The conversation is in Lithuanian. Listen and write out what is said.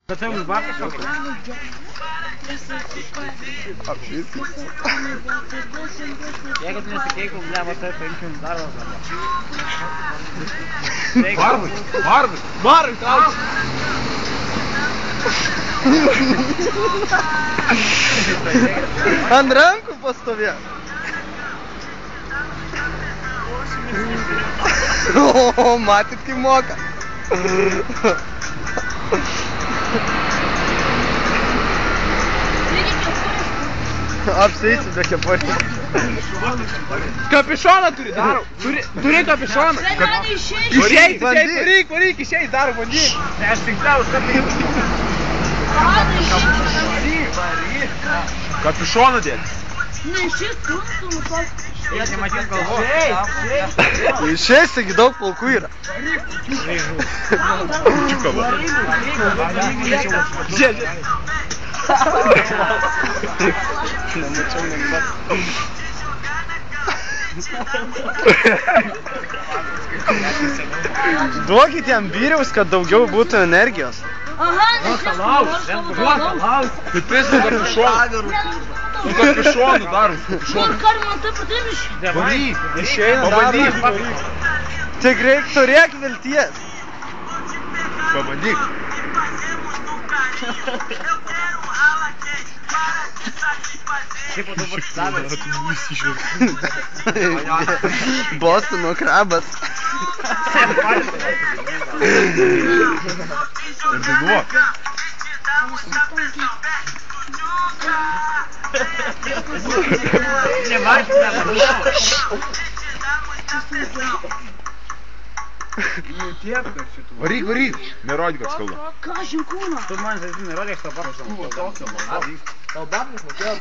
Bet tai už babą šokai? Jeigu tu nesikeikum, ne, va tai paimkim darbą. Varvai, trauks! Ant rankų pastovė. O, matyt, kai moka. Apsieisi be kepurės. Kapišoną turi, daro. Turi kapišoną. Išeis, varyk, išeis, daro, bandyk. Ne, aš tik tau, Kapišoną dėk. Ne, šis trumstų nukos. Jie nematys galvos. Išeis, taigi daug plaukų yra. Duokit jam vyriaus, kad daugiau būtų energijos. Aha, ne, šis Laus. Bet pėsų kapišoną. Su kapišonu darom. Kur karma taip patimiš? Varyk. Išeina, Pabandyk. Tik reik turėk vilties. Pabandyk. Šiaip tu bus savas. Bostono krabas. Ir dainuok. Varyk. Nerodyk, kad skauda. Ką, žinkūną? Tu man, nerodyk, kad tau paprašau. Tau babnis mokėjo,